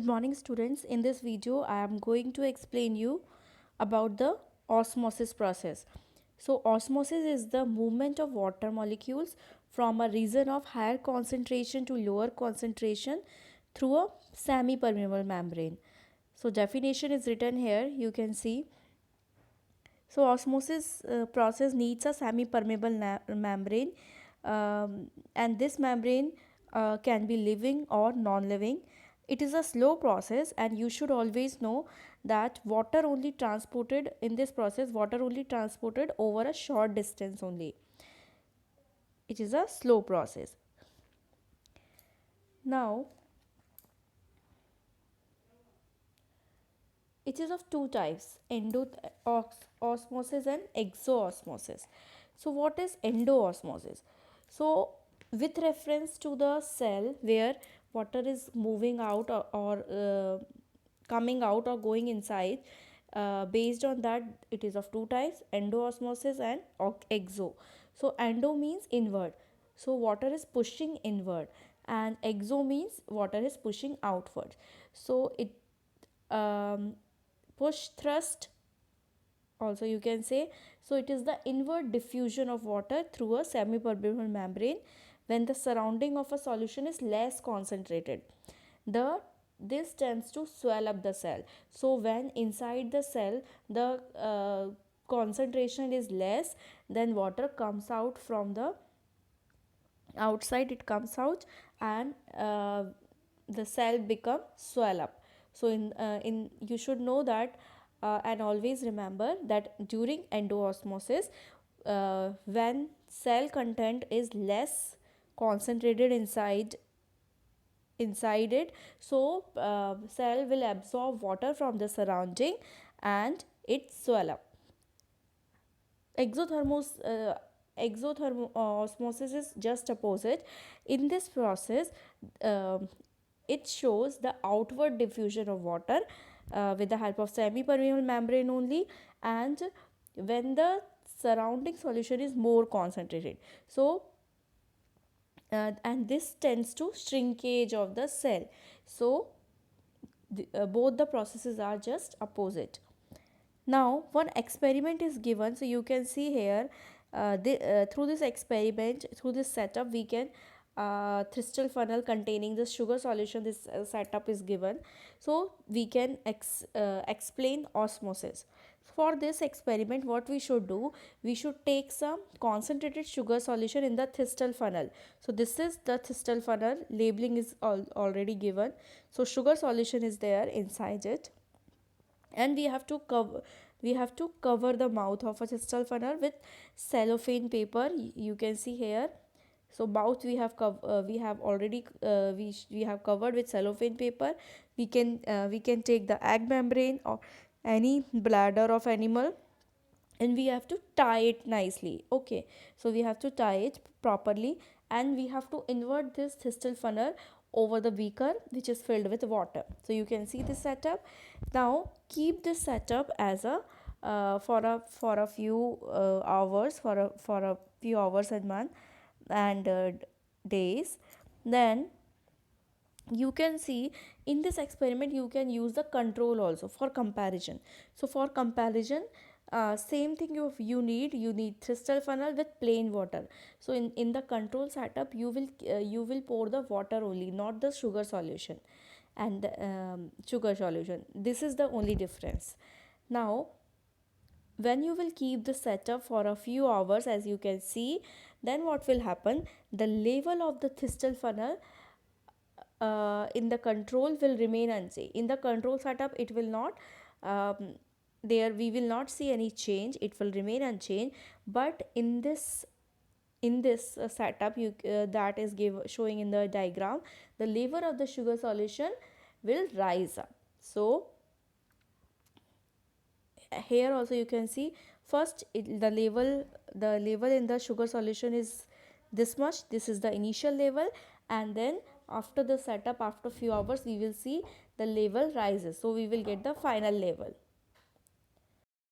Good morning students. In this video I am going to explain you about the osmosis process. So osmosis is the movement of water molecules from a region of higher concentration to lower concentration through a semi-permeable membrane. So definition is written here, you can see. So osmosis process needs a semi-permeable membrane, and this membrane can be living or non-living. It is a slow process, and you should always know that water only transported in this process, water only transported over a short distance only. It is a slow process. Now, it is of two types, osmosis and exoosmosis. So what is endoosmosis? So with reference to the cell where water is moving out or coming out or going inside, based on that it is of two types, endoosmosis and exo. So endo means inward, so water is pushing inward, and exo means water is pushing outward. So it um, push thrust also you can say. So it is the inward diffusion of water through a semi-permeable membrane when the surrounding of a solution is less concentrated. The this tends to swell up the cell. So when inside the cell the concentration is less, then water comes out from the outside, it comes out, and the cell become swell up. So in you should know that, and always remember that during endoosmosis, when cell content is less concentrated inside it, so cell will absorb water from the surrounding and it swell up. Exothermos exothermosmosis is just opposite. In this process, um it shows the outward diffusion of water with the help of semi-permeable membrane only, and when the surrounding solution is more concentrated. So and this tends to shrinkage of the cell. So both the processes are just opposite. Now one experiment is given, so you can see here, through this experiment, through this setup, we can crystal funnel containing the sugar solution, this setup is given, so we can explain osmosis. For this experiment, what we should do, we should take some concentrated sugar solution in the crystal funnel. So this is the crystal funnel, labeling is already given. So sugar solution is there inside it, and we have to cover the mouth of a crystal funnel with cellophane paper. You can see here. So mouth we have already we have covered with cellophane paper. We can take the egg membrane or any bladder of animal, and we have to tie it nicely. Okay, so we have to tie it properly, and we have to invert this crystal funnel over the beaker which is filled with water. So you can see this setup. Now keep this setup as a for a few hours, for a few hours and month and days. Then you can see, in this experiment you can use the control also for comparison. So for comparison, same thing, you need crystal funnel with plain water. So in the control setup, you will pour the water only, not the sugar solution. And sugar solution, this is the only difference. Now when you will keep the setup for a few hours, as you can see, then what will happen, the level of the crystal funnel in the control will remain unchanged. In the control setup, it will not, there we will not see any change, it will remain unchanged. But in this setup, that is showing in the diagram, the level of the sugar solution will rise up. So here also you can see, first the level in the sugar solution is this much, this is the initial level, and then after the setup, after few hours, we will see the level rises, so we will get the final level.